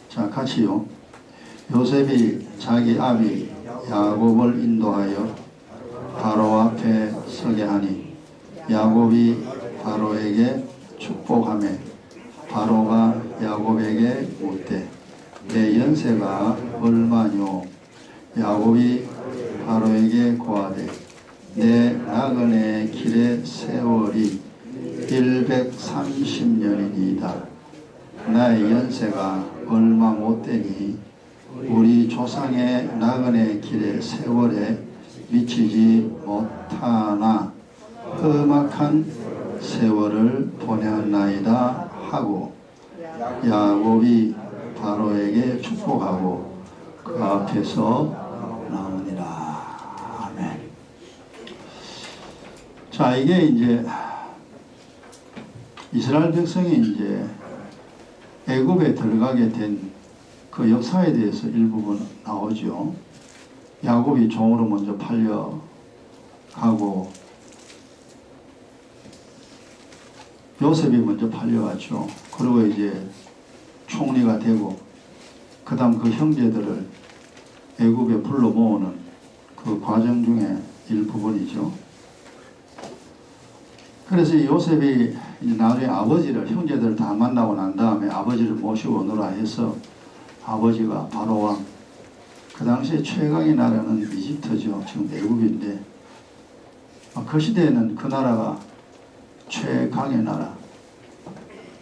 자, 같이요. 요셉이 자기 아비 야곱을 인도하여 바로 앞에 서게 하니 야곱이 바로에게 축복하며 바로가 야곱에게 묻되 내 연세가 얼마뇨? 야곱이 바로에게 고하되 내 나그네 길의 세월이 130년이니이다. 나의 연세가 얼마 못되니 우리 조상의 나그네 길의 세월에 미치지 못하나 험악한 세월을 보내었나이다 하고 야곱이 바로에게 축복하고 그 앞에서 나오니라. 아멘. 자, 이게 이제 이스라엘 백성이 이제 애굽에 들어가게 된 그 역사에 대해서 일부분 나오죠. 야곱이 종으로 먼저 팔려가고 요셉이 먼저 팔려갔죠. 그리고 이제 총리가 되고 그 다음 그 형제들을 애굽에 불러 모으는 그 과정 중에 일부분이죠. 그래서 이 요셉이 이제 나중에 아버지를 형제들을 다 만나고 난 다음에 아버지를 모시고 오너라 해서 아버지가 바로왕, 그 당시에 최강의 나라는 이집트죠. 지금 애굽인데 그 시대에는 그 나라가 최강의 나라.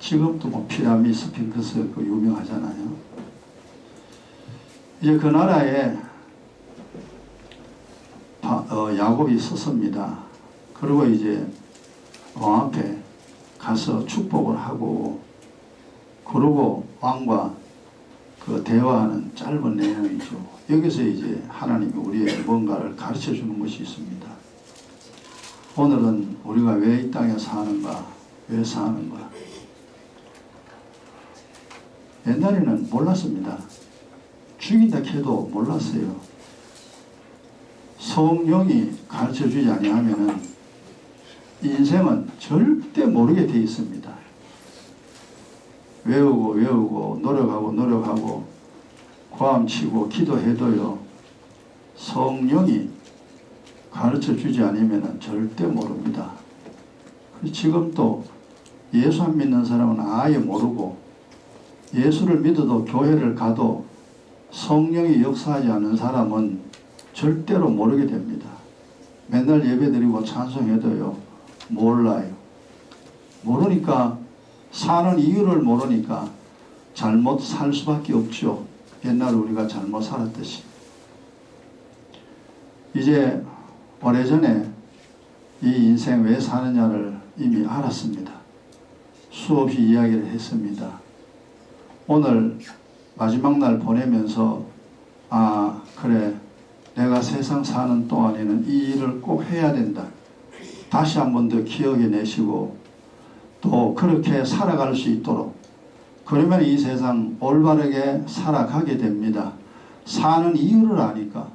지금도 뭐 피라미드, 스핑크스 그 유명하잖아요. 이제 그 나라에 야곱이 섰습니다. 그리고 이제 왕 앞에 가서 축복을 하고 그러고 왕과 그 대화하는 짧은 내용이죠. 여기서 이제 하나님이 우리에게 뭔가를 가르쳐 주는 것이 있습니다. 오늘은 우리가 왜 이 땅에 사는가, 왜 사는가. 옛날에는 몰랐습니다. 죽인다 해도 몰랐어요. 성령이 가르쳐 주지 아니하면은 인생은 절대 모르게 돼 있습니다. 외우고 노력하고 고함치고 기도해도요, 성령이 가르쳐 주지 않으면 절대 모릅니다. 지금도 예수 안 믿는 사람은 아예 모르고 예수를 믿어도 교회를 가도 성령이 역사하지 않는 사람은 절대로 모르게 됩니다. 맨날 예배드리고 찬송해도요, 몰라요. 모르니까, 사는 이유를 모르니까 잘못 살 수밖에 없죠. 옛날에 우리가 잘못 살았듯이. 이제 오래전에 이 인생 왜 사느냐를 이미 알았습니다. 수없이 이야기를 했습니다. 오늘 마지막 날 보내면서 그래, 내가 세상 사는 동안에는 이 일을 꼭 해야 된다. 다시 한 번 더 기억해내시고 또 그렇게 살아갈 수 있도록, 그러면 이 세상 올바르게 살아가게 됩니다. 사는 이유를 아니까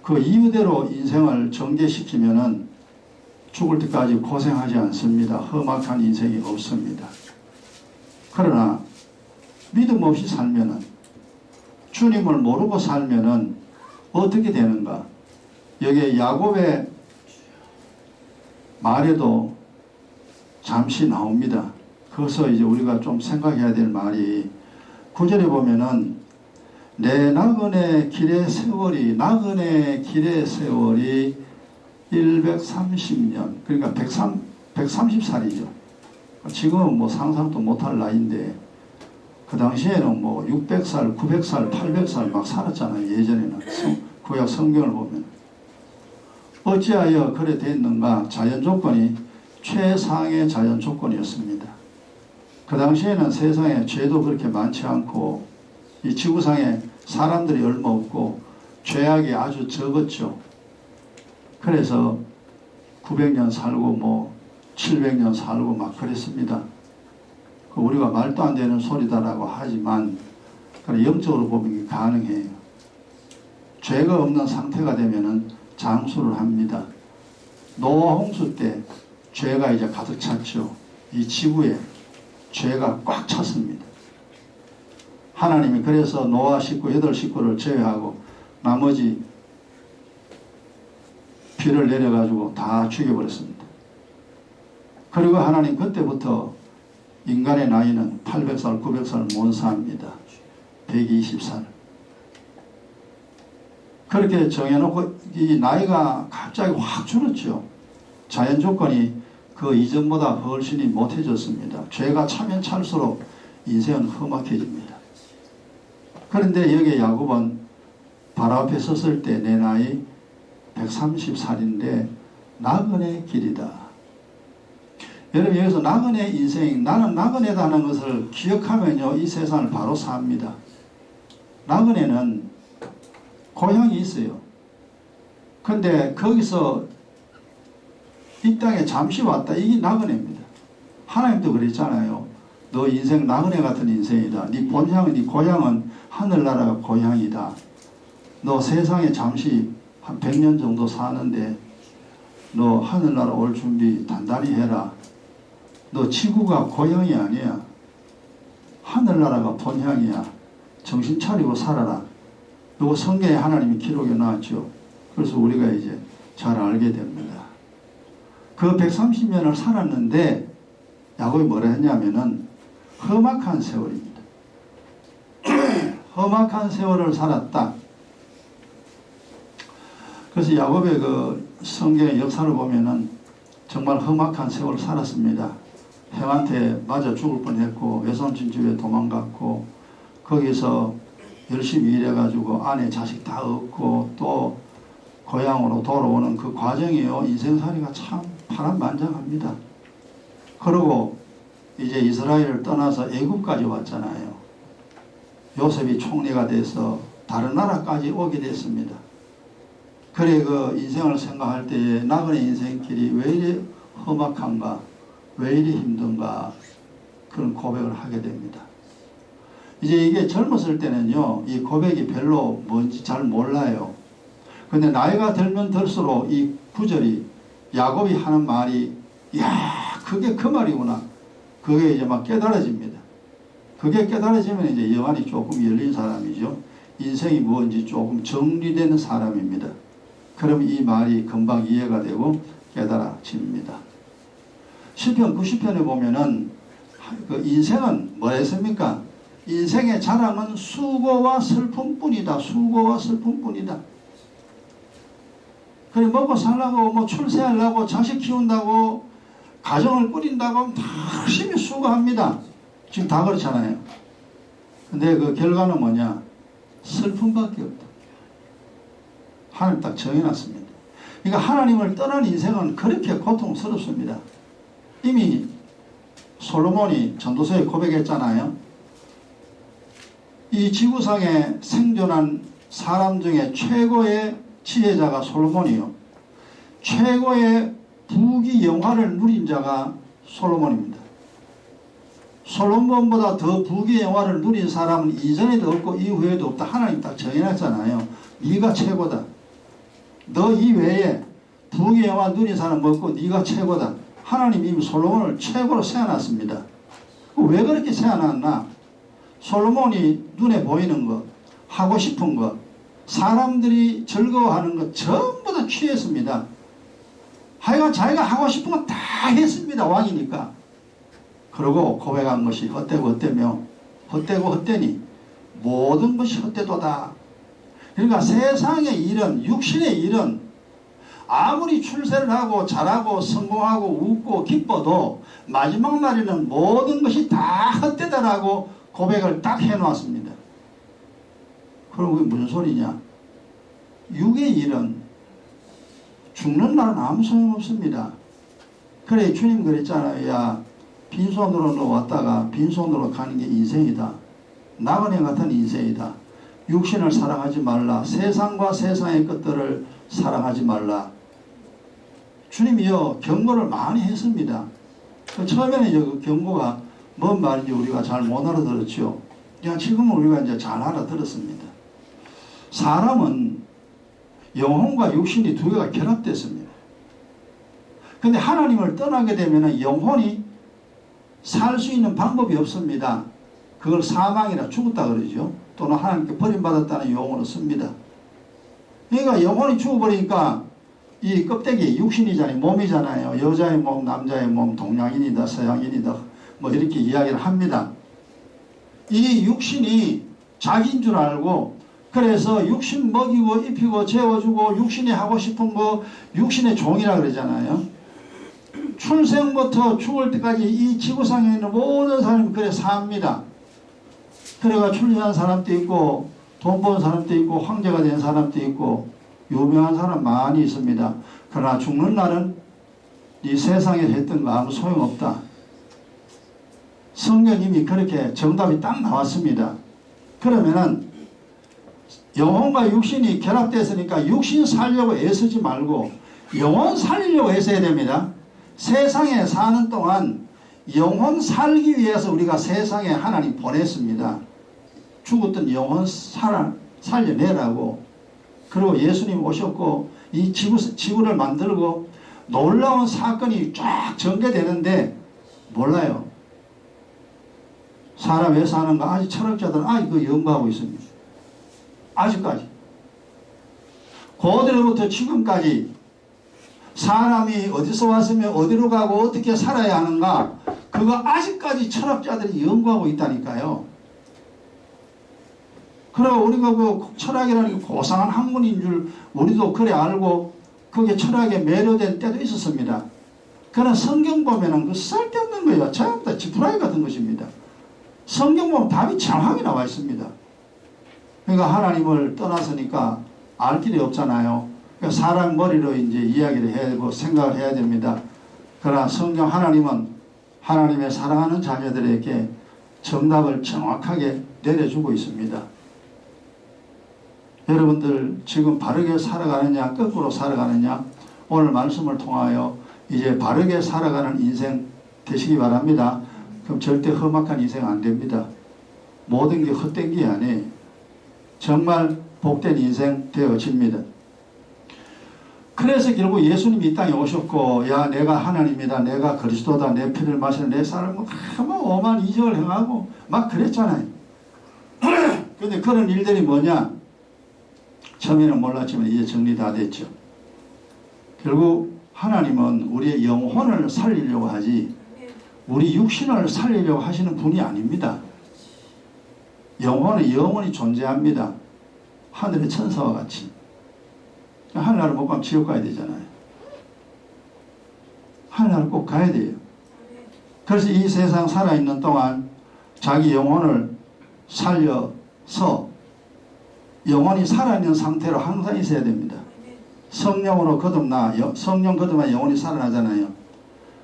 그 이유대로 인생을 전개시키면은 죽을 때까지 고생하지 않습니다. 험악한 인생이 없습니다. 그러나 믿음 없이 살면은, 주님을 모르고 살면은 어떻게 되는가? 여기에 야곱의 말에도 잠시 나옵니다. 그래서 이제 우리가 좀 생각해야 될 말이 9절에 보면은 내 나그네 길의 세월이 130년, 그러니까 130살이죠. 지금은 뭐 상상도 못할 나이인데 그 당시에는 뭐 600살, 900살, 800살 막 살았잖아요. 예전에는 구약 성경을 보면. 어찌하여 그래 됐는가? 자연 조건이 최상의 자연 조건이었습니다. 그 당시에는 세상에 죄도 그렇게 많지 않고 이 지구상에 사람들이 얼마 없고 죄악이 아주 적었죠. 그래서 900년 살고 뭐 700년 살고 막 그랬습니다. 우리가 말도 안 되는 소리다라고 하지만 영적으로 보면 가능해요. 죄가 없는 상태가 되면은 장수를 합니다. 노아 홍수 때 죄가 이제 가득 찼죠. 이 지구에 죄가 꽉 찼습니다. 하나님이 그래서 노아 식구 8식구를 제외하고 나머지 비를 내려가지고 다 죽여버렸습니다. 그리고 하나님 그때부터 인간의 나이는 800살, 900살 못 삽니다. 120살. 그렇게 정해놓고 이 나이가 갑자기 확 줄었죠. 자연 조건이 그 이전보다 훨씬히 못해졌습니다. 죄가 차면 찰수록 인생은 험악해집니다. 그런데 여기 야곱은 바로 앞에 섰을 때 내 나이 130살인데 나그네 길이다. 여러분 여기서 나그네 인생, 나는 나그네다 하는 것을 기억하면요 이 세상을 바로 삽니다. 나그네는 고향이 있어요. 근데 거기서 이 땅에 잠시 왔다. 이게 나그네입니다. 하나님도 그랬잖아요. 너 인생 나그네 같은 인생이다. 네 본향은, 네 고향은 하늘나라가 고향이다. 너 세상에 잠시 한 100년 정도 사는데 너 하늘나라 올 준비 단단히 해라. 너 지구가 고향이 아니야. 하늘나라가 본향이야. 정신 차리고 살아라. 이거 성경에 하나님이 기록해 놨죠. 그래서 우리가 이제 잘 알게 됩니다. 그 130년을 살았는데 야곱이 뭐라 했냐면은 험악한 세월입니다. 험악한 세월을 살았다. 그래서 야곱의 그 성경의 역사를 보면은 정말 험악한 세월을 살았습니다. 형한테 맞아 죽을 뻔했고 외삼촌 집에 도망갔고 거기서 열심히 일해가지고 아내 자식 다 얻고 또 고향으로 돌아오는 그 과정이요 인생살이가 참 파란만장합니다. 그리고 이제 이스라엘을 떠나서 애굽까지 왔잖아요. 요셉이 총리가 돼서 다른 나라까지 오게 됐습니다. 그래 그 인생을 생각할 때에 나그네 인생길이 왜 이리 험악한가, 왜 이리 힘든가 그런 고백을 하게 됩니다. 이제 이게 젊었을 때는요 이 고백이 별로 뭔지 잘 몰라요. 근데 나이가 들면 들수록 이 구절이 야곱이 하는 말이 야 그게 그 말이구나. 그게 이제 막 깨달아집니다. 그게 깨달아지면 이제 영안이 조금 열린 사람이죠. 인생이 뭔지 조금 정리되는 사람입니다. 그럼 이 말이 금방 이해가 되고 깨달아집니다. 시편 90편에 보면은 그 인생은 뭐라 했습니까? 인생의 자랑은 수고와 슬픔뿐이다. 수고와 슬픔뿐이다. 그래 먹고 살라고 뭐 출세하려고 자식 키운다고 가정을 꾸린다고 다 열심히 수고합니다. 지금 다 그렇잖아요. 근데 그 결과는 뭐냐? 슬픔밖에 없다. 하나님 딱 정해놨습니다. 그러니까 하나님을 떠난 인생은 그렇게 고통스럽습니다. 이미 솔로몬이 전도서에 고백했잖아요. 이 지구상에 생존한 사람 중에 최고의 지혜자가 솔로몬이요. 최고의 부귀 영화를 누린 자가 솔로몬입니다. 솔로몬보다 더 부귀 영화를 누린 사람은 이전에도 없고 이후에도 없다. 하나님 딱 정해놨잖아요. 네가 최고다. 너 이외에 부귀 영화 누린 사람 없고 네가 최고다. 하나님 이미 솔로몬을 최고로 세워놨습니다. 왜 그렇게 세워놨나? 솔로몬이 눈에 보이는 것, 하고 싶은 것, 사람들이 즐거워하는 것 전부 다 취했습니다. 하여간 자기가 하고 싶은 건 다 했습니다. 왕이니까. 그러고 고백한 것이 헛되고 헛되며 헛되고 헛되니 모든 것이 헛되도다. 그러니까 세상의 일은, 육신의 일은 아무리 출세를 하고 잘하고 성공하고 웃고 기뻐도 마지막 날에는 모든 것이 다 헛되다라고 고백을 딱 해놓았습니다. 그럼 그게 무슨 소리냐? 육의 일은 죽는 날은 아무 소용없습니다. 그래 주님 그랬잖아요. 야 빈손으로 너 왔다가 빈손으로 가는 게 인생이다. 나그네 같은 인생이다. 육신을 사랑하지 말라. 세상과 세상의 것들을 사랑하지 말라. 주님이요 경고를 많이 했습니다. 처음에는 그 경고가 뭔 말인지 우리가 잘 못 알아들었죠. 그냥 지금은 우리가 이제 잘 알아들었습니다. 사람은 영혼과 육신이 두 개가 결합됐습니다. 근데 하나님을 떠나게 되면 영혼이 살 수 있는 방법이 없습니다. 그걸 사망이라 죽었다 그러죠. 또는 하나님께 버림받았다는 용어로 씁니다. 그러니까 영혼이 죽어버리니까 이 껍데기 육신이잖아요. 몸이잖아요. 여자의 몸, 남자의 몸, 동양인이다, 서양인이다 뭐 이렇게 이야기를 합니다. 이 육신이 자기인 줄 알고 그래서 육신 먹이고 입히고 재워주고 육신이 하고 싶은 거 육신의 종이라 그러잖아요. 출생부터 죽을 때까지 이 지구상에 있는 모든 사람이 그래 삽니다. 그래가 출세한 사람도 있고 돈 버는 사람도 있고 황제가 된 사람도 있고 유명한 사람 많이 있습니다. 그러나 죽는 날은 이 세상에 했던 거 아무 소용없다. 성경님이 그렇게 정답이 딱 나왔습니다. 그러면은 영혼과 육신이 결합됐으니까 육신 살려고 애쓰지 말고 영혼 살리려고 애써야 됩니다. 세상에 사는 동안 영혼 살기 위해서 우리가 세상에 하나님 보냈습니다. 죽었던 영혼 살려내라고. 그리고 예수님 오셨고 이 지구를 만들고 놀라운 사건이 쫙 전개되는데 몰라요. 사람 왜 사는가? 아직 철학자들은 아직도 연구하고 있습니다. 아직까지. 고대로부터 지금까지 사람이 어디서 왔으면 어디로 가고 어떻게 살아야 하는가 그거 아직까지 철학자들이 연구하고 있다니까요. 그리고 우리가 그 철학이라는 게 고상한 학문인 줄 우리도 그래 알고 그게 철학에 매료된 때도 있었습니다. 그러나 성경 보면은 그 쓸데없는 거예요. 전부 다 지푸라기 같은 것입니다. 성경 보면 답이 정확히 나와 있습니다. 그러니까 하나님을 떠났으니까 알 길이 없잖아요. 그러니까 사람 머리로 이제 이야기를 해야 되고 생각을 해야 됩니다. 그러나 성경 하나님은 하나님의 사랑하는 자녀들에게 정답을 정확하게 내려주고 있습니다. 여러분들 지금 바르게 살아가느냐 거꾸로 살아가느냐 오늘 말씀을 통하여 이제 바르게 살아가는 인생 되시기 바랍니다. 그럼 절대 험악한 인생 안 됩니다. 모든 게 헛된 게 아니에요. 정말 복된 인생 되어집니다. 그래서 결국 예수님이 이 땅에 오셨고 야 내가 하나님이다 내가 그리스도다 내 피를 마시는 내 사람은 막 오만 이적을 행하고 막 그랬잖아요. 그런데 그런 일들이 뭐냐 처음에는 몰랐지만 이제 정리 다 됐죠. 결국 하나님은 우리의 영혼을 살리려고 하지 우리 육신을 살리려고 하시는 분이 아닙니다. 영혼은 영원히 존재합니다. 하늘의 천사와 같이. 하늘나라를 못 가면 지옥 가야 되잖아요. 하늘나라를 꼭 가야 돼요. 그래서 이 세상 살아있는 동안 자기 영혼을 살려서 영혼이 살아있는 상태로 항상 있어야 됩니다. 성령으로 거듭나 성령 거듭나 영혼이 살아나잖아요.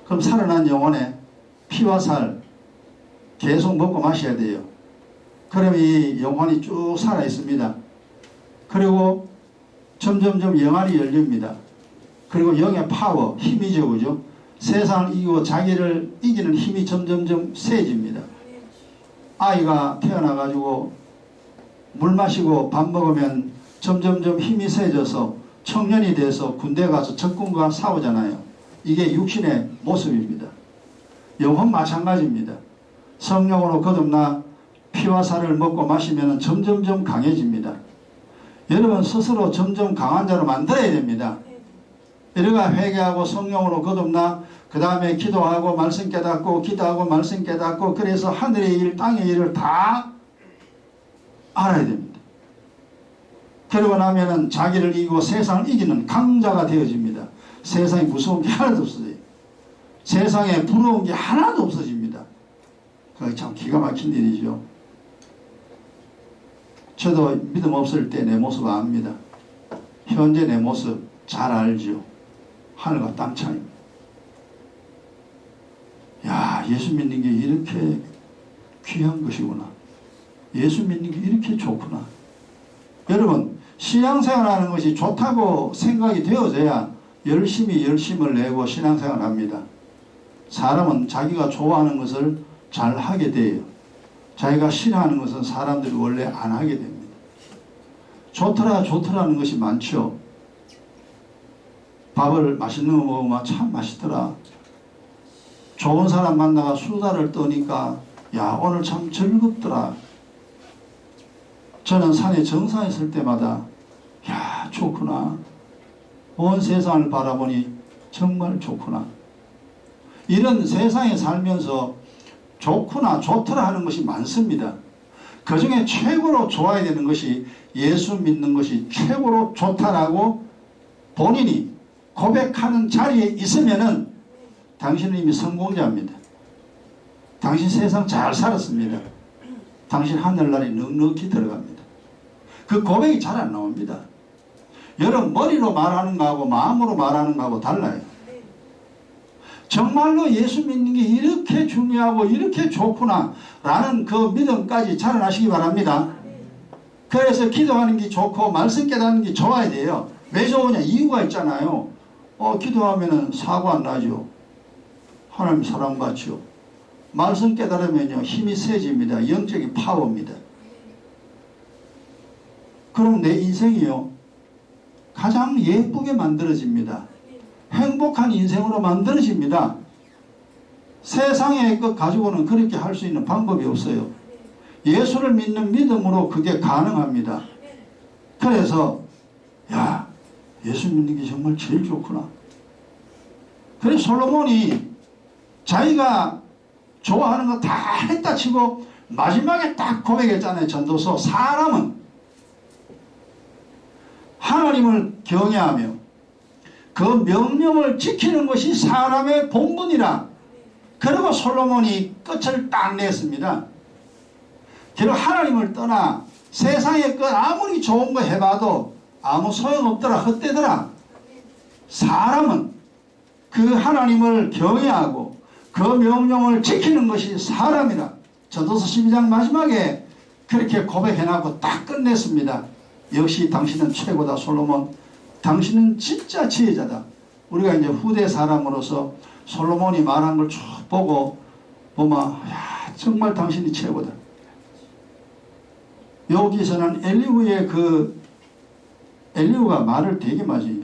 그럼 살아난 영혼에 피와 살 계속 먹고 마셔야 돼요. 그러면 이 영혼이 쭉 살아 있습니다. 그리고 점점점 영안이 열립니다. 그리고 영의 파워, 힘이죠, 그죠? 세상을 이기고 자기를 이기는 힘이 점점점 세집니다. 아이가 태어나가지고 물 마시고 밥 먹으면 점점점 힘이 세져서 청년이 돼서 군대 가서 적군과 싸우잖아요. 이게 육신의 모습입니다. 영혼 마찬가지입니다. 성령으로 거듭나 피와 살을 먹고 마시면 점점점 강해집니다. 여러분 스스로 점점 강한 자로 만들어야 됩니다. 이래가 회개하고 성령으로 거듭나 그 다음에 기도하고 말씀 깨닫고 기도하고 말씀 깨닫고 그래서 하늘의 일 땅의 일을 다 알아야 됩니다. 그러고 나면은 자기를 이기고 세상을 이기는 강자가 되어집니다. 세상에 무서운 게 하나도 없어져요. 세상에 부러운 게 하나도 없어집니다. 그게 참 기가 막힌 일이죠. 저도 믿음 없을 때 내 모습 압니다. 현재 내 모습 잘 알죠. 하늘과 땅 차이입니다. 야, 예수 믿는 게 이렇게 귀한 것이구나. 예수 믿는 게 이렇게 좋구나. 여러분 신앙생활하는 것이 좋다고 생각이 되어져야 열심히 열심을 내고 신앙생활을 합니다. 사람은 자기가 좋아하는 것을 잘 하게 돼요. 자기가 싫어하는 것은 사람들이 원래 안 하게 됩니다. 좋더라는 것이 많죠. 밥을 맛있는 거 먹으면 참 맛있더라. 좋은 사람 만나가 수다를 떠니까 야, 오늘 참 즐겁더라. 저는 산의 정상에 있을 때마다 야, 좋구나. 온 세상을 바라보니 정말 좋구나. 이런 세상에 살면서 좋구나, 좋더라 하는 것이 많습니다. 그 중에 최고로 좋아야 되는 것이 예수 믿는 것이 최고로 좋다라고 본인이 고백하는 자리에 있으면은 당신은 이미 성공자입니다. 당신 세상 잘 살았습니다. 당신 하늘나라에 넉넉히 들어갑니다. 그 고백이 잘 안 나옵니다. 여러분, 머리로 말하는 거하고 마음으로 말하는 거하고 달라요. 정말로 예수 믿는 게 이렇게 중요하고 이렇게 좋구나 라는 그 믿음까지 자라나시기 바랍니다. 그래서 기도하는 게 좋고 말씀 깨닫는 게 좋아야 돼요. 왜 좋으냐? 이유가 있잖아요. 기도하면 사고 안 나죠. 하나님 사랑받죠. 말씀 깨달으면요, 힘이 세집니다. 영적인 파워입니다. 그럼 내 인생이요, 가장 예쁘게 만들어집니다. 행복한 인생으로 만들어집니다. 세상의 것 가지고는 그렇게 할 수 있는 방법이 없어요. 예수를 믿는 믿음으로 그게 가능합니다. 그래서 야, 예수 믿는 게 정말 제일 좋구나. 그래서 솔로몬이 자기가 좋아하는 거 다 했다 치고 마지막에 딱 고백했잖아요. 전도서. 사람은 하나님을 경외하며 그 명령을 지키는 것이 사람의 본분이라. 그리고 솔로몬이 끝을 딱 냈습니다. 결국 하나님을 떠나 세상의 것 아무리 좋은 거 해봐도 아무 소용없더라, 헛되더라. 사람은 그 하나님을 경외하고 그 명령을 지키는 것이 사람이라. 전도서 12장 마지막에 그렇게 고백해놓고 딱 끝냈습니다. 역시 당신은 최고다, 솔로몬. 당신은 진짜 지혜자다. 우리가 이제 후대 사람으로서 솔로몬이 말한 걸 쭉 보고 보면 야, 정말 당신이 최고다. 여기서는 엘리후가 말을 되게 많이,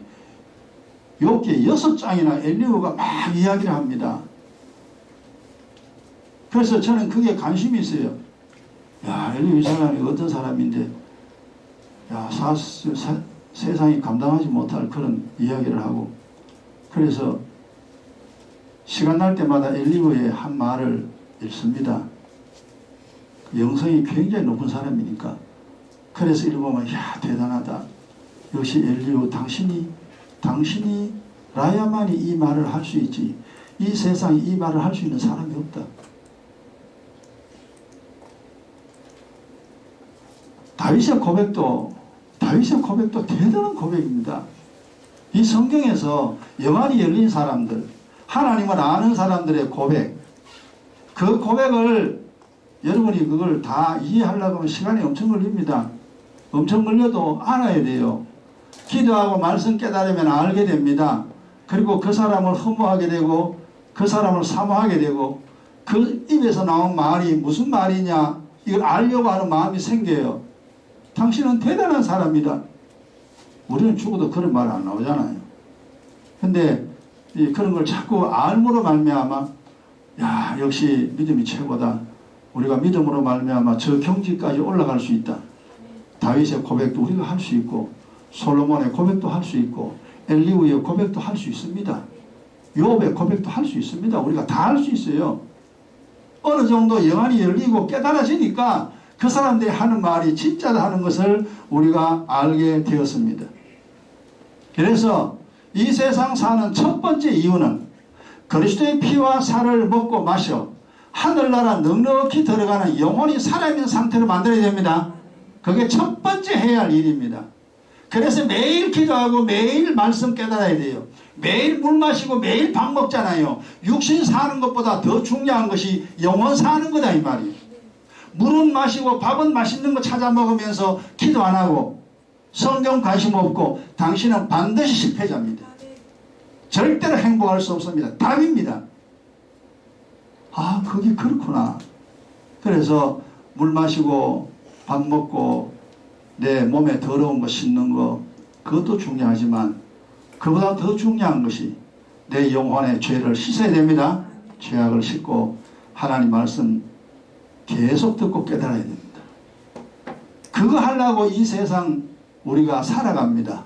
여기에 6장이나 엘리후가 막 이야기를 합니다. 그래서 저는 그게 관심이 있어요. 야, 엘리후 이 사람이 어떤 사람인데, 야, 세상이 감당하지 못할 그런 이야기를 하고, 그래서 시간 날 때마다 엘리후의 한 말을 읽습니다. 영성이 굉장히 높은 사람이니까. 그래서 읽어보면 야, 대단하다. 역시 엘리후, 당신이 라야만이 이 말을 할 수 있지. 이 세상에 이 말을 할 수 있는 사람이 없다. 다윗의 고백도 대단한 고백입니다. 이 성경에서 영안이 열린 사람들, 하나님을 아는 사람들의 고백, 그 고백을 여러분이 그걸 다 이해하려고 하면 시간이 엄청 걸립니다. 엄청 걸려도 알아야 돼요. 기도하고 말씀 깨달으면 알게 됩니다. 그리고 그 사람을 흠모하게 되고 그 사람을 사모하게 되고 그 입에서 나온 말이 무슨 말이냐 이걸 알려고 하는 마음이 생겨요. 당신은 대단한 사람이다. 우리는 죽어도 그런 말 안 나오잖아요. 근데 그런 걸 자꾸 알므로 말미암아 야, 역시 믿음이 최고다. 우리가 믿음으로 말미암아 저 경지까지 올라갈 수 있다. 다윗의 고백도 우리가 할 수 있고 솔로몬의 고백도 할 수 있고 엘리후의 고백도 할 수 있습니다. 욥의 고백도 할 수 있습니다. 우리가 다 할 수 있어요. 어느 정도 영안이 열리고 깨달아지니까 그 사람들이 하는 말이 진짜다 하는 것을 우리가 알게 되었습니다. 그래서 이 세상 사는 첫 번째 이유는 그리스도의 피와 살을 먹고 마셔 하늘나라 넉넉히 들어가는 영혼이 살아있는 상태로 만들어야 됩니다. 그게 첫 번째 해야 할 일입니다. 그래서 매일 기도하고 매일 말씀 깨달아야 돼요. 매일 물 마시고 매일 밥 먹잖아요. 육신 사는 것보다 더 중요한 것이 영혼 사는 거다 이 말이에요. 물은 마시고 밥은 맛있는 거 찾아 먹으면서 기도 안 하고 성경 관심 없고 당신은 반드시 실패자입니다. 절대로 행복할 수 없습니다. 답입니다. 아, 그게 그렇구나. 그래서 물 마시고 밥 먹고 내 몸에 더러운 거 씻는 거 그것도 중요하지만 그보다 더 중요한 것이 내 영혼의 죄를 씻어야 됩니다. 죄악을 씻고 하나님 말씀 계속 듣고 깨달아야 됩니다. 그거 하려고 이 세상 우리가 살아갑니다.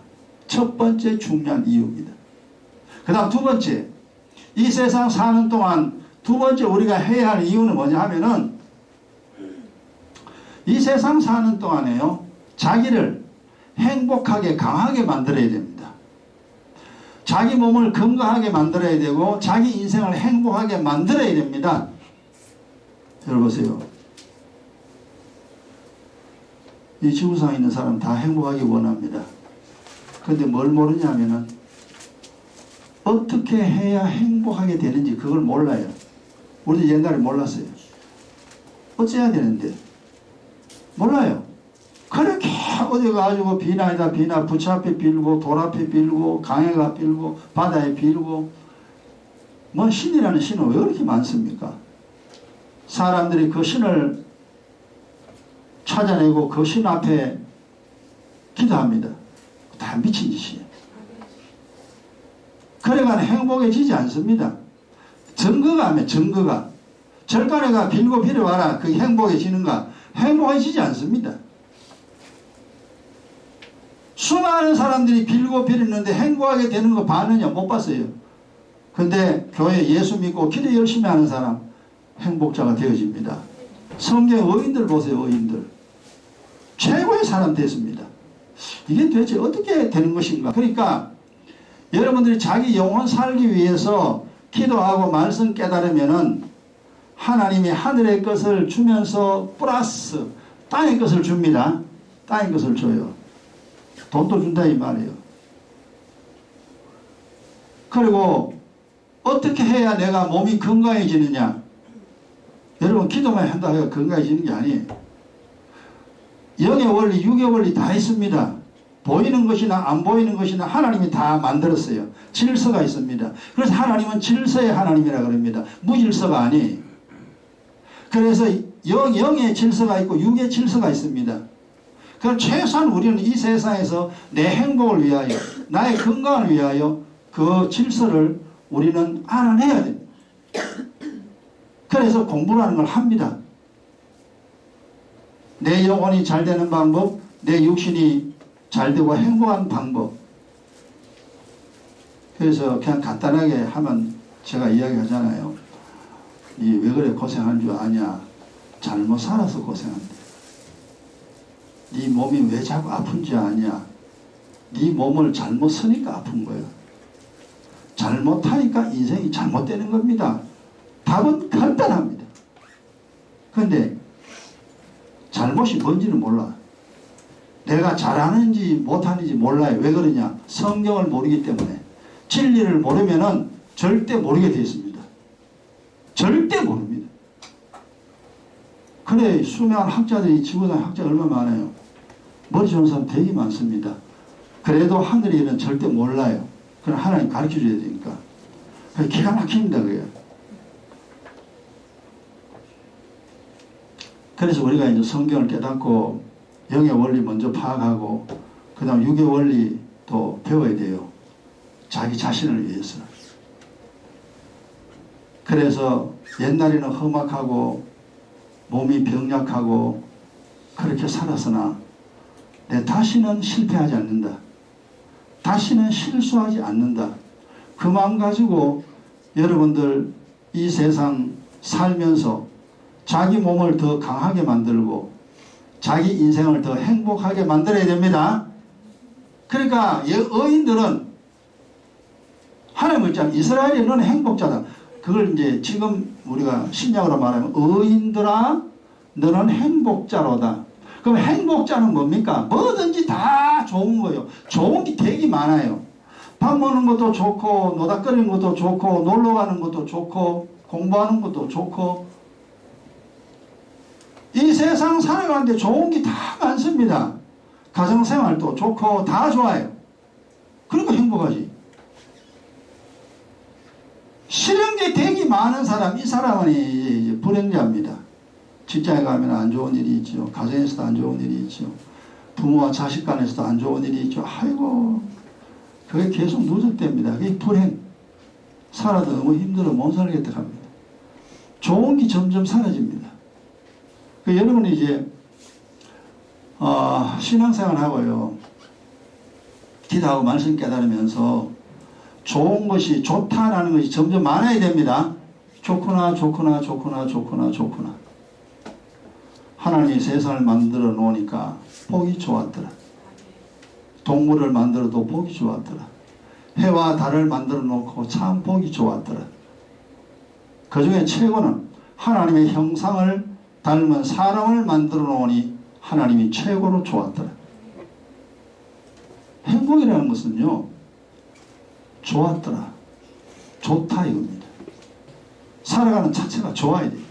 첫 번째 중요한 이유입니다. 그 다음 두 번째, 이 세상 사는 동안 두 번째 우리가 해야 할 이유는 뭐냐 하면은, 이 세상 사는 동안에요, 자기를 행복하게 강하게 만들어야 됩니다. 자기 몸을 건강하게 만들어야 되고 자기 인생을 행복하게 만들어야 됩니다. 여러분 보세요. 이 지구상에 있는 사람 다 행복하기 원합니다. 그런데 뭘 모르냐면은 어떻게 해야 행복하게 되는지 그걸 몰라요. 우리도 옛날에 몰랐어요. 어째야 되는데 몰라요. 그렇게 어디 가가지고 비나이다 비나 부처 앞에 빌고 돌 앞에 빌고 강에가 빌고 바다에 빌고 뭐 신이라는 신은 왜 그렇게 많습니까? 사람들이 그 신을 찾아내고 그 신 앞에 기도합니다. 다 미친 짓이에요. 그래가는 행복해지지 않습니다. 증거가 하면 증거가 절간에가 빌고 빌어와라 그게 행복해지는가? 행복해지지 않습니다. 수많은 사람들이 빌고 빌었는데 행복하게 되는 거 봤느냐? 못 봤어요. 근데 교회 예수 믿고 기도 열심히 하는 사람 행복자가 되어집니다. 성경 의인들 보세요. 의인들 최고의 사람 됐습니다. 이게 도대체 어떻게 되는 것인가? 그러니까 여러분들이 자기 영혼 살기 위해서 기도하고 말씀 깨달으면은 하나님이 하늘의 것을 주면서 플러스 땅의 것을 줍니다. 땅의 것을 줘요. 돈도 준다 이 말이에요. 그리고 어떻게 해야 내가 몸이 건강해지느냐? 여러분 기도만 한다고 해서 건강해지는 게 아니에요. 영의 원리, 육의 원리 다 있습니다. 보이는 것이나 안 보이는 것이나 하나님이 다 만들었어요. 질서가 있습니다. 그래서 하나님은 질서의 하나님이라 그럽니다. 무질서가 아니에요. 그래서 영의 질서가 있고 육의 질서가 있습니다. 그럼 최소한 우리는 이 세상에서 내 행복을 위하여 나의 건강을 위하여 그 질서를 우리는 알아내야 됩니다. 그래서 공부라는 걸 합니다. 내 영혼이 잘 되는 방법, 내 육신이 잘 되고 행복한 방법. 그래서 그냥 간단하게 하면 제가 이야기하잖아요. 니 왜 그래 고생한 줄 아냐? 잘못 살아서 고생한대. 네 몸이 왜 자꾸 아픈지 아냐? 네 몸을 잘못 쓰니까 아픈 거야. 잘못하니까 인생이 잘못되는 겁니다. 답은 간단합니다. 그런데 잘못이 뭔지는 몰라. 내가 잘하는지 못하는지 몰라요. 왜 그러냐? 성경을 모르기 때문에. 진리를 모르면은 절대 모르게 되어 있습니다. 절대 모릅니다. 그래 수많은 학자들이 지구상에 학자가 얼마나 많아요. 머리 좋은 사람 되게 많습니다. 그래도 하늘의 일은 절대 몰라요. 그럼 하나님 가르쳐줘야 되니까. 기가 막힙니다. 그게. 그래서 우리가 이제 성경을 깨닫고 영의 원리 먼저 파악하고 그 다음 육의 원리도 배워야 돼요. 자기 자신을 위해서. 그래서 옛날에는 험악하고 몸이 병약하고 그렇게 살았으나 내 다시는 실패하지 않는다. 다시는 실수하지 않는다. 그 마음 가지고 여러분들 이 세상 살면서 자기 몸을 더 강하게 만들고 자기 인생을 더 행복하게 만들어야 됩니다. 그러니까 의인들은 하나님을 讲 이스라엘이 너는 행복자다. 그걸 이제 지금 우리가 신약으로 말하면 의인들아 너는 행복자로다. 그럼 행복자는 뭡니까? 뭐든지 다 좋은 거예요. 좋은 게 되게 많아요. 밥 먹는 것도 좋고 노닥거리는 것도 좋고 놀러 가는 것도 좋고 공부하는 것도 좋고 이 세상 살아가는데 좋은 게 다 많습니다. 가정생활도 좋고 다 좋아요. 그러니까 행복하지. 싫은 게 되게 많은 사람, 이 사람은 이제 불행자입니다. 직장에 가면 안 좋은 일이 있죠. 가정에서도 안 좋은 일이 있죠. 부모와 자식 간에서도 안 좋은 일이 있죠. 아이고 그게 계속 누적됩니다. 그게 불행. 살아도 너무 힘들어 못 살겠다 합니다. 좋은 게 점점 사라집니다. 여러분이 이제 신앙생활 하고요, 기도하고 말씀 깨달으면서 좋은 것이 좋다라는 것이 점점 많아야 됩니다. 좋구나 좋구나 좋구나 좋구나 좋구나. 하나님이 세상을 만들어 놓으니까 보기 좋았더라. 동물을 만들어도 보기 좋았더라. 해와 달을 만들어 놓고 참 보기 좋았더라. 그 중에 최고는 하나님의 형상을 닮은 사람을 만들어 놓으니 하나님이 최고로 좋았더라. 행복이라는 것은요, 좋았더라, 좋다 이겁니다. 살아가는 자체가 좋아야 돼요.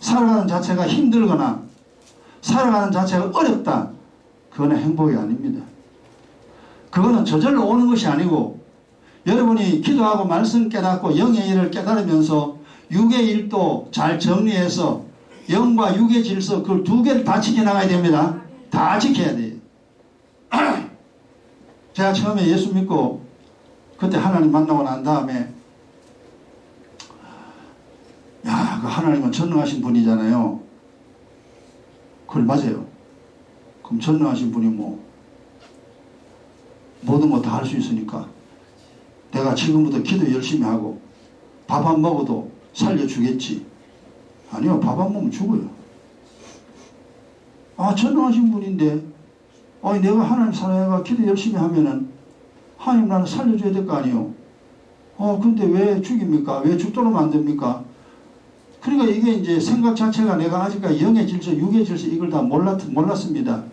살아가는 자체가 힘들거나 살아가는 자체가 어렵다, 그거는 행복이 아닙니다. 그거는 저절로 오는 것이 아니고, 여러분이 기도하고 말씀 깨닫고 영의 일을 깨달으면서 육의 일도 잘 정리해서 영과 육의 질서, 그 두 개를 다 지켜나가야 됩니다. 다 지켜야 돼요. 제가 처음에 예수 믿고 그때 하나님 만나고 난 다음에, 야, 그 하나님은 전능하신 분이잖아요. 그걸 맞아요. 그럼 전능하신 분이 모든 거 다 할 수 있으니까 내가 지금부터 기도 열심히 하고 밥 안 먹어도 살려주겠지. 아니요, 밥 안 먹으면 죽어요. 전능하신 분인데, 내가 하나님 사랑해가 기도 열심히 하면은 하나님 나는 살려줘야 될 거 아니에요. 근데 왜 죽입니까? 왜 죽도록 만듭니까? 그러니까 이게 이제 생각 자체가 내가 아직까지 영의 질서, 육의 질서 이걸 다 몰랐습니다.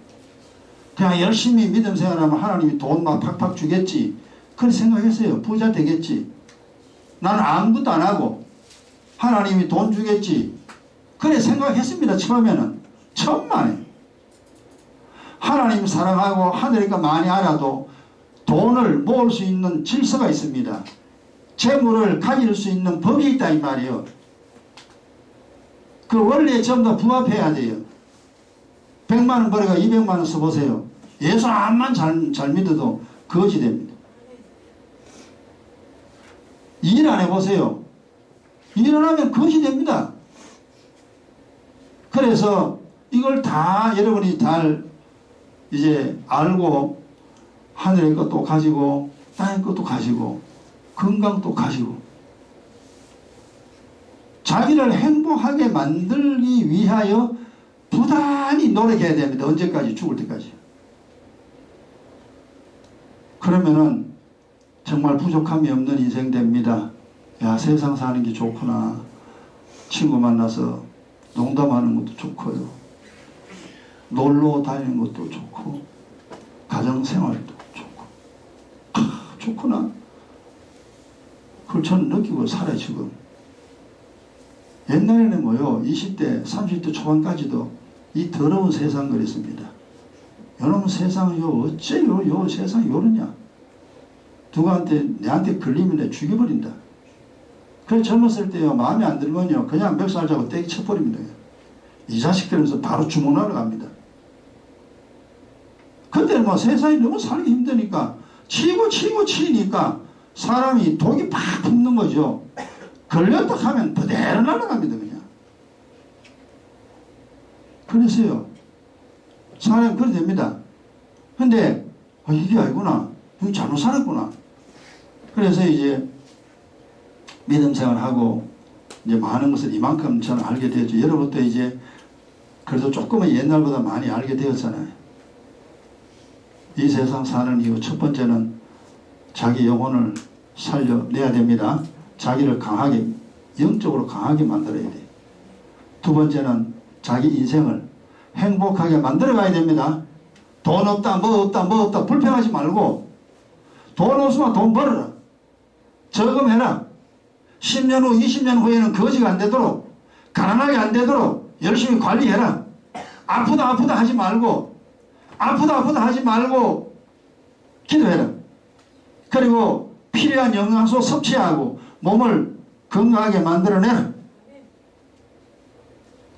그냥 열심히 믿음 생활하면 하나님이 돈 막 팍팍 주겠지. 그렇게 생각했어요. 부자 되겠지. 나는 아무것도 안 하고 하나님이 돈 주겠지. 그래 생각했습니다. 처음에는. 천만에. 하나님 사랑하고 하늘이니까 많이 알아도 돈을 모을 수 있는 질서가 있습니다. 재물을 가질 수 있는 법이 있다 이 말이에요. 그 원리에 전부 다 부합해야 돼요. 100만원 벌어가 200만원 써보세요. 예수 암만 잘 믿어도 거지 됩니다. 일 안 해보세요. 일어나면 거지 됩니다. 그래서 이걸 다 여러분이 잘 이제 알고 하늘의 것도 가지고 땅의 것도 가지고 건강도 가지고 자기를 행복하게 만들기 위하여 부단히 노력해야 됩니다. 언제까지? 죽을 때까지. 그러면은 정말 부족함이 없는 인생 됩니다. 야, 세상 사는 게 좋구나. 친구 만나서 농담하는 것도 좋고요. 놀러 다니는 것도 좋고 가정생활도 좋고 좋구나. 그걸 저는 느끼고 살아요 지금. 옛날에는 20대 30대 초반까지도 이 더러운 세상 그랬습니다. 여러분 세상은 어째요 세상이 요러냐. 누구한테 내한테 걸리면 내 죽여버린다. 그래 젊었을 때요 마음에 안 들면요 그냥 멱살 잡고 떼기 쳐버립니다. 이 자식들에서 바로 주문하러 갑니다. 그때는 세상이 너무 살기 힘드니까 치니까 사람이 독이 팍 붙는 거죠. 걸렸다 하면 그대로 날아갑니다 그냥. 그래서요 사람이 그래 됩니다. 근데 이게 아니구나. 이거 잘못 살았구나. 그래서 이제 믿음 생활하고 이제 많은 것을 이만큼 저는 알게 되었죠. 여러분도 이제 그래도 조금은 옛날보다 많이 알게 되었잖아요. 이 세상 사는 이유 첫 번째는 자기 영혼을 살려내야 됩니다. 자기를 강하게 영적으로 강하게 만들어야 돼요. 두 번째는 자기 인생을 행복하게 만들어 가야 됩니다. 돈 없다 뭐 없다 불평하지 말고 돈 없으면 돈 벌어라. 저금해라. 10년 후 20년 후에는 거지가 안 되도록 가난하게 안 되도록 열심히 관리해라. 아프다 하지 말고 기도해라. 그리고 필요한 영양소 섭취하고 몸을 건강하게 만들어내라.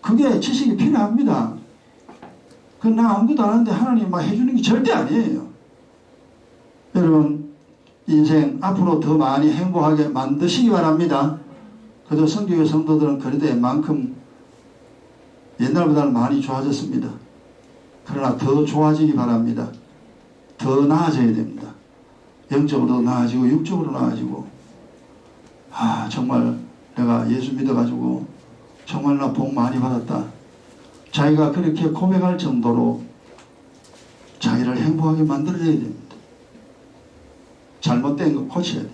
그게 지식이 필요합니다. 나 아무것도 안 하는데 하나님 막 해주는 게 절대 아니에요. 여러분 인생 앞으로 더 많이 행복하게 만드시기 바랍니다. 그래도 성교회 성도들은 그래도 웬만큼 옛날보다는 많이 좋아졌습니다. 그러나 더 좋아지기 바랍니다. 더 나아져야 됩니다. 영적으로도 나아지고 육적으로 나아지고, 정말 내가 예수 믿어가지고 정말 나 복 많이 받았다. 자기가 그렇게 고백할 정도로 자기를 행복하게 만들어야 됩니다. 잘못된 거 고쳐야 돼요.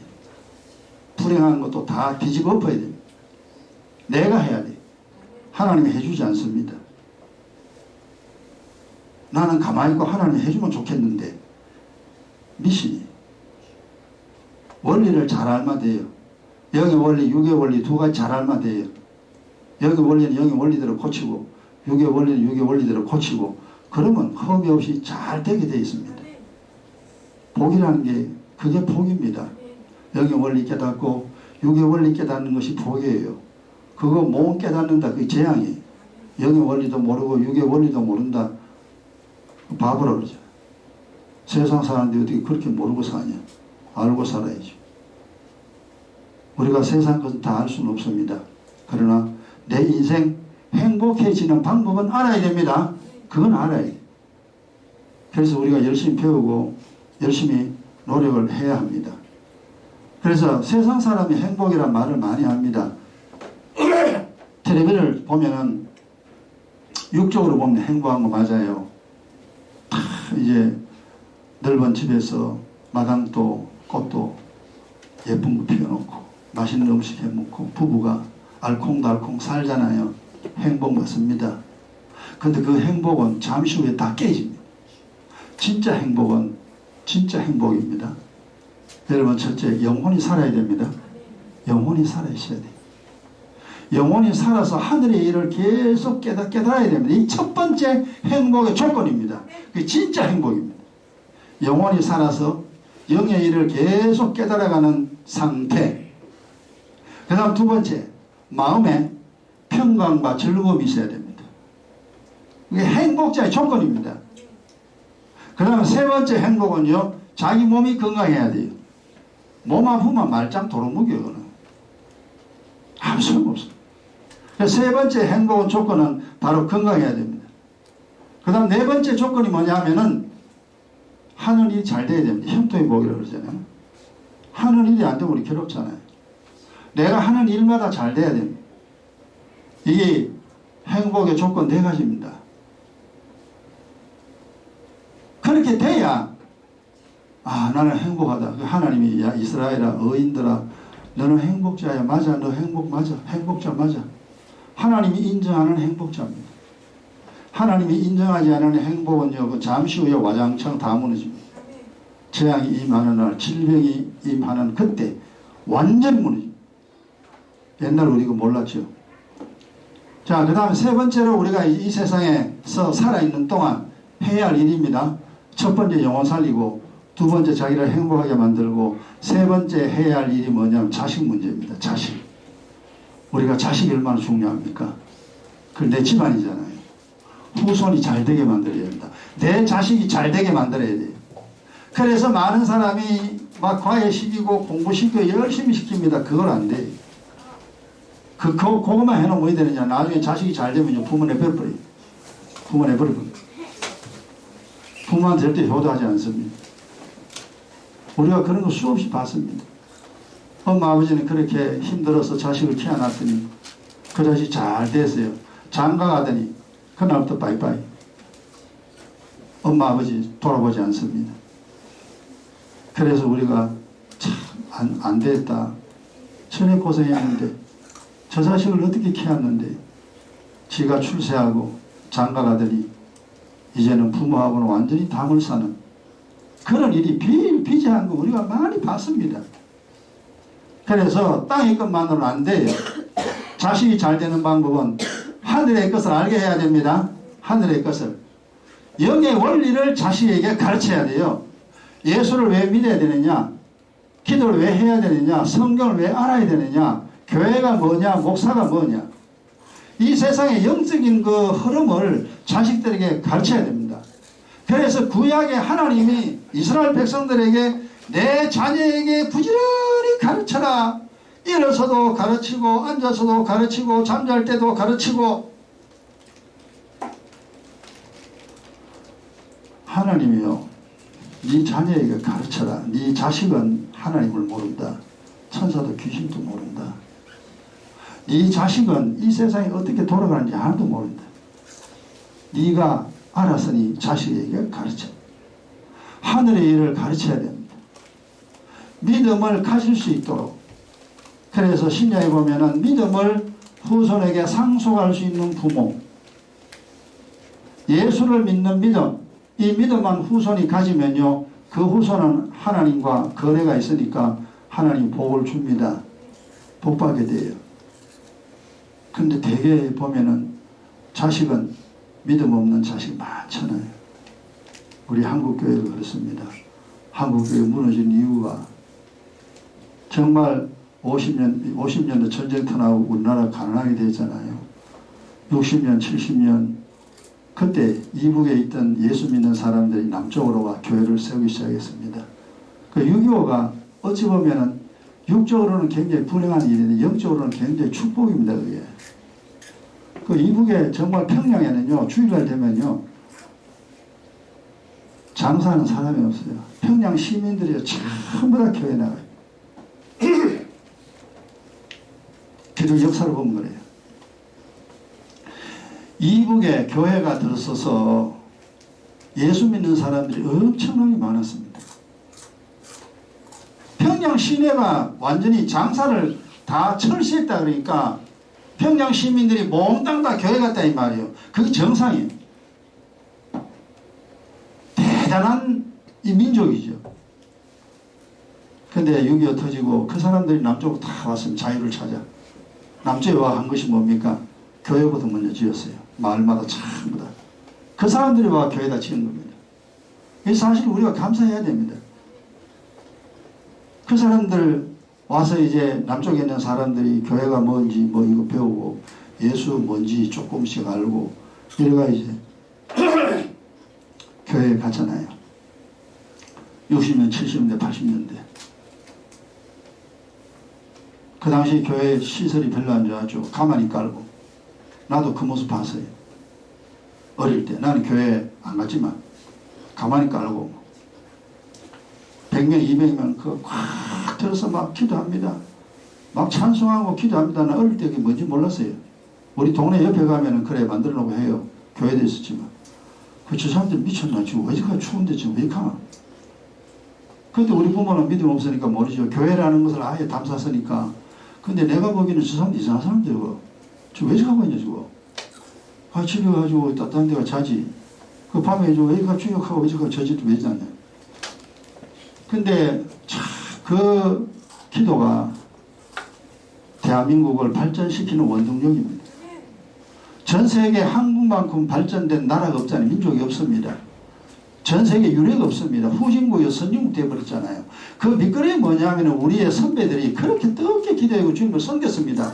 불행한 것도 다 뒤집어 엎어야 됩니다. 내가 해야 돼요. 하나님이 해주지 않습니다. 나는 가만히 있고 하나님이 해주면 좋겠는데, 미신이 원리를 잘 알면 돼요. 영의 원리, 육의 원리 두 가지 잘 알면 돼요. 영의 원리는 영의 원리대로 고치고, 육의 원리는 육의 원리대로 고치고, 그러면 흠이 없이 잘 되게 되어 있습니다. 복이라는 게 그게 복입니다. 영의 원리 깨닫고 육의 원리 깨닫는 것이 복이에요. 그거 못 깨닫는다, 그게 재앙이에요. 영의 원리도 모르고 육의 원리도 모른다, 바보라 그러죠. 세상 사람들이 어떻게 그렇게 모르고 사냐. 알고 살아야죠. 우리가 세상 것은 다 알 수는 없습니다. 그러나 내 인생 행복해지는 방법은 알아야 됩니다. 그건 알아야 돼요. 그래서 우리가 열심히 배우고 열심히 노력을 해야 합니다. 그래서 세상 사람이 행복이란 말을 많이 합니다. 텔레비를 보면은 육적으로 보면 행복한 거 맞아요. 다 이제 넓은 집에서 마당도 꽃도 예쁜 거 피워놓고 맛있는 음식 해먹고 부부가 알콩달콩 살잖아요. 행복 맞습니다. 근데 그 행복은 잠시 후에 다 깨집니다. 진짜 행복은 진짜 행복입니다. 여러분, 첫째, 영혼이 살아야 됩니다. 영혼이 살아있어야 돼요. 영혼이 살아서 하늘의 일을 계속 깨달아야 됩니다. 이 첫 번째 행복의 조건입니다. 그게 진짜 행복입니다. 영혼이 살아서 영의 일을 계속 깨달아가는 상태. 그 다음 두 번째, 마음에 평강과 즐거움이 있어야 됩니다. 이게 행복자의 조건입니다. 그 다음에 세 번째 행복은요, 자기 몸이 건강해야 돼요. 몸 아프면 말짱 도루묵이요. 그거는 아무 소용없어요. 세 번째 행복은 조건은 바로 건강해야 됩니다. 그 다음 네 번째 조건이 뭐냐 하면은 하는 일이 잘 돼야 됩니다. 형통의 복이라고 그러잖아요. 하는 일이 안 되면 우리 괴롭잖아요. 내가 하는 일마다 잘 돼야 됩니다. 이게 행복의 조건 네 가지입니다. 그렇게 돼야 나는 행복하다. 하나님이 야 이스라엘아 어인들아 너는 행복자야. 맞아, 너 행복 맞아. 행복자 맞아. 하나님이 인정하는 행복자입니다. 하나님이 인정하지 않는 행복은요, 그 잠시 후에 와장창 다 무너집니다. 재앙이 임하는 날, 질병이 임하는 그때 완전 무너집니다. 옛날 우리 이거 몰랐죠. 자, 그 다음에 세 번째로 우리가 이 세상에서 살아있는 동안 해야 할 일입니다. 첫 번째 영혼 살리고, 두 번째 자기를 행복하게 만들고, 세 번째 해야 할 일이 뭐냐면 자식 문제입니다. 자식. 우리가 자식이 얼마나 중요합니까? 그건 내 집안이잖아요. 후손이 잘 되게 만들어야 됩니다. 내 자식이 잘 되게 만들어야 돼요. 그래서 많은 사람이 막 과외시키고 공부시키고 열심히 시킵니다. 그건 안 돼요. 그거만 해놓으면 뭐 되느냐. 나중에 자식이 잘 되면 부모 내버려버려요. 부모 내버려버려요. 부모한테 절대 효도하지 않습니다. 우리가 그런 거 수없이 봤습니다. 엄마 아버지는 그렇게 힘들어서 자식을 키워놨더니 그 자식 잘 됐어요. 장가 가더니 그날부터 빠이빠이. 엄마 아버지 돌아보지 않습니다. 그래서 우리가 참 안 됐다. 전에 고생했는데 저 자식을 어떻게 키웠는데 지가 출세하고 장가 가더니 이제는 부모하고는 완전히 담을 사는 그런 일이 비일비재한 거 우리가 많이 봤습니다. 그래서 땅의 것만으로는 안 돼요. 자식이 잘 되는 방법은 하늘의 것을 알게 해야 됩니다. 하늘의 것을. 영의 원리를 자식에게 가르쳐야 돼요. 예수를 왜 믿어야 되느냐? 기도를 왜 해야 되느냐? 성경을 왜 알아야 되느냐? 교회가 뭐냐? 목사가 뭐냐? 이 세상의 영적인 그 흐름을 자식들에게 가르쳐야 됩니다. 그래서 구약의 하나님이 이스라엘 백성들에게 내 자녀에게 부지런히 가르쳐라. 일어서도 가르치고 앉아서도 가르치고 잠잘 때도 가르치고 하나님이요, 네 자녀에게 가르쳐라. 네 자식은 하나님을 모른다. 천사도 귀신도 모른다. 네 자식은 이 세상이 어떻게 돌아가는지 하나도 모른다. 네가 알았으니 자식에게 가르쳐. 하늘의 일을 가르쳐야 됩니다. 믿음을 가질 수 있도록. 그래서 신약에 보면은 믿음을 후손에게 상속할 수 있는 부모, 예수를 믿는 믿음, 이 믿음만 후손이 가지면요, 그 후손은 하나님과 거래가 있으니까 하나님 복을 줍니다. 복받게 돼요. 근데 대개 보면은 자식은 믿음 없는 자식이 많잖아요. 우리 한국교회도 그렇습니다. 한국교회 무너진 이유가 정말 50년도 전쟁터 나오고 우리나라 가난하게 됐잖아요. 60년, 70년 그때 이북에 있던 예수 믿는 사람들이 남쪽으로 와 교회를 세우기 시작했습니다. 그 6.25가 어찌 보면은 육적으로는 굉장히 불행한 일인데 영적으로는 굉장히 축복입니다. 그게. 그 이북에 정말 평양에는요, 주일날 되면요, 장사하는 사람이 없어요. 평양 시민들이 전부 다 교회 나가요. 기독 역사를 보면 그래요. 이북에 교회가 들어서서 예수 믿는 사람들이 엄청나게 많았습니다. 평양 시내가 완전히 장사를 다 철시했다 그러니까 평양 시민들이 몽땅 다 교회 갔다 이 말이에요. 그게 정상이에요. 대단한 이 민족이죠. 근데 6.25 터지고 그 사람들이 남쪽으로 다 왔으면 자유를 찾아. 남쪽에 와 한 것이 뭡니까? 교회부터 먼저 지었어요. 마을마다 전부 다. 그 사람들이 와 교회다 지은 겁니다. 이 사실 우리가 감사해야 됩니다. 그 사람들 와서 이제 남쪽에 있는 사람들이 교회가 뭔지 뭐 이거 배우고 예수 뭔지 조금씩 알고 이래가 이제 교회에 갔잖아요. 60년, 70년대, 80년대. 그 당시 교회 시설이 별로 안 좋았죠. 가만히 깔고. 나도 그 모습 봤어요. 어릴 때. 나는 교회 안 갔지만 가만히 깔고 100명, 200명 그거 꽉 들어서 막 기도합니다. 막 찬송하고 기도합니다. 나 어릴 때 그게 뭔지 몰랐어요. 우리 동네 옆에 가면은 그래 만들어 놓고 해요. 교회도 있었지만. 저 사람들 미쳤나? 지금 어디가 추운데 지금 왜 가나? 근데 우리 부모는 믿음 없으니까 모르죠. 교회라는 것을 아예 담쌌으니까. 근데 내가 보기에는 저 사람들 이상한 사람들이고. 저 왜 가고 있냐, 저거. 아, 집에 가지고 따뜻한 데가 자지. 그 밤에 저 왜가 주역하고 왜저가 저 집도 왜 자냐. 근데 참 그 기도가 대한민국을 발전시키는 원동력입니다. 전 세계 한국만큼 발전된 나라가 없잖아요. 민족이 없습니다. 전 세계 유례가 없습니다. 후진국이요 선진국 되어버렸잖아요. 그 밑거리가 뭐냐면 우리의 선배들이 그렇게 뜨겁게 기도하고 주님을 섬겼습니다.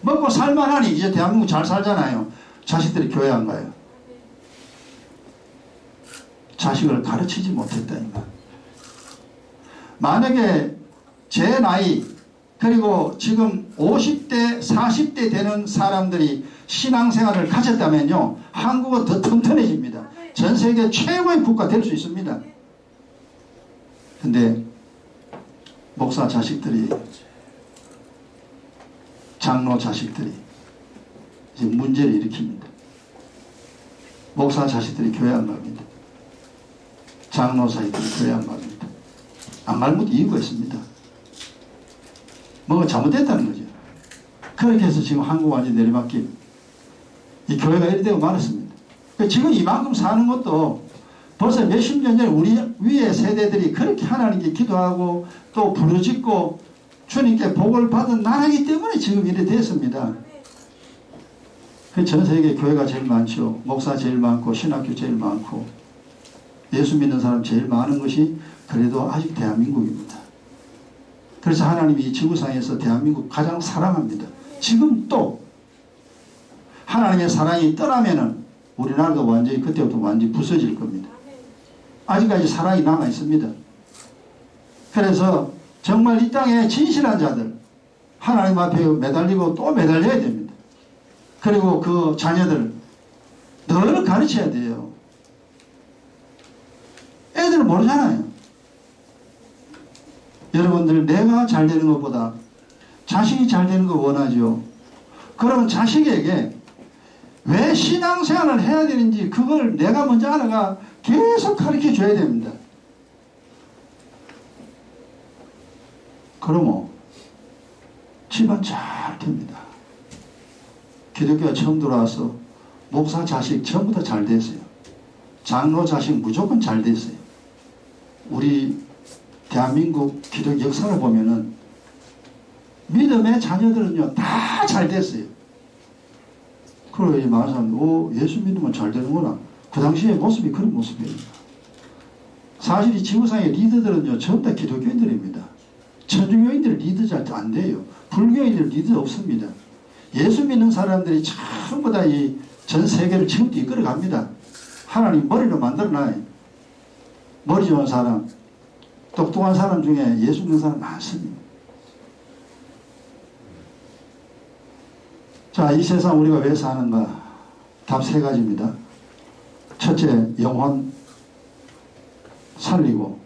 먹고 살만하니 이제 대한민국 잘 살잖아요. 자식들이 교회 안 가요. 자식을 가르치지 못했다 이 말. 만약에 제 나이 그리고 지금 50대 40대 되는 사람들이 신앙생활을 가졌다면요 한국은 더 튼튼해집니다. 전 세계 최고의 국가 될 수 있습니다. 근데 목사 자식들이 장로 자식들이 이제 문제를 일으킵니다. 목사 자식들이 교회 안 갑니다. 장로 자식들이 교회 안 갑니다. 안 갈 것도 이유가 있습니다. 뭐가 잘못됐다는 거죠. 그렇게 해서 지금 한국 완전히 내리막길. 이 교회가 이리 되고 말았습니다. 지금 이만큼 사는 것도 벌써 몇십 년 전에 우리 위에 세대들이 그렇게 하나님께 기도하고 또 부르짖고 주님께 복을 받은 나라이기 때문에 지금 이래 됐습니다. 전 세계 교회가 제일 많죠. 목사 제일 많고 신학교 제일 많고 예수 믿는 사람 제일 많은 것이 그래도 아직 대한민국입니다. 그래서 하나님이 이 지구상에서 대한민국 가장 사랑합니다. 지금 또 하나님의 사랑이 떠나면은 우리나라도 완전히 그때부터 완전히 부서질 겁니다. 아직까지 사랑이 남아 있습니다. 그래서 정말 이 땅에 진실한 자들 하나님 앞에 매달리고 또 매달려야 됩니다. 그리고 그 자녀들 늘 가르쳐야 돼요. 모르잖아요. 여러분들 내가 잘 되는 것보다 자식이 잘 되는 거 원하죠. 그러면 자식에게 왜 신앙생활을 해야 되는지 그걸 내가 먼저 알아가 계속 가르쳐 줘야 됩니다. 그러면 집안 잘 됩니다. 기독교가 처음 들어와서 목사 자식 전부 다 잘 됐어요. 장로 자식 무조건 잘 됐어요. 우리 대한민국 기독 역사를 보면은 믿음의 자녀들은요 다 잘 됐어요. 그리고 이 많은 사람들 예수 믿으면 잘 되는구나. 그 당시의 모습이 그런 모습입니다. 사실 이 지구상의 리더들은요 전부 다 기독교인들입니다. 천주교인들 리더 잘 안 돼요. 불교인들 리더 없습니다. 예수 믿는 사람들이 전부 다 이 전 세계를 지금도 이끌어 갑니다. 하나님 머리로 만들어놔요. 머리 좋은 사람, 똑똑한 사람 중에 예수 믿는 사람 많습니다. 자, 이 세상 우리가 왜 사는가? 답 세 가지입니다. 첫째, 영혼 살리고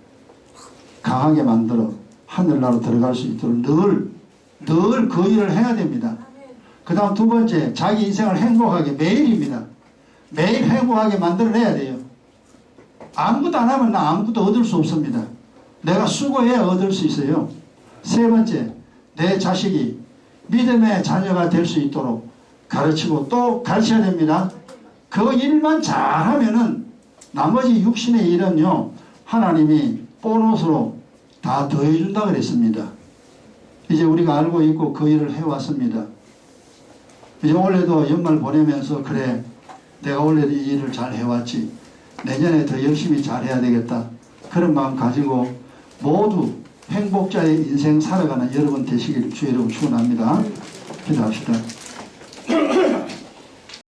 강하게 만들어 하늘나라로 들어갈 수 있도록 늘 그 일을 해야 됩니다. 그 다음 두 번째, 자기 인생을 행복하게 매일입니다. 매일 행복하게 만들어내야 돼요. 아무것도 안 하면 나 아무것도 얻을 수 없습니다. 내가 수고해야 얻을 수 있어요. 세 번째, 내 자식이 믿음의 자녀가 될 수 있도록 가르치고 또 가르쳐야 됩니다. 그 일만 잘하면은 나머지 육신의 일은요 하나님이 보너스로 다 더해준다 그랬습니다. 이제 우리가 알고 있고 그 일을 해왔습니다. 이제 올해도 연말 보내면서 그래 내가 올해도 이 일을 잘 해왔지 내년에 더 열심히 잘해야 되겠다 그런 마음 가지고 모두 행복자의 인생 살아가는 여러분 되시길 주의 이름으로 축원합니다. 기도합시다.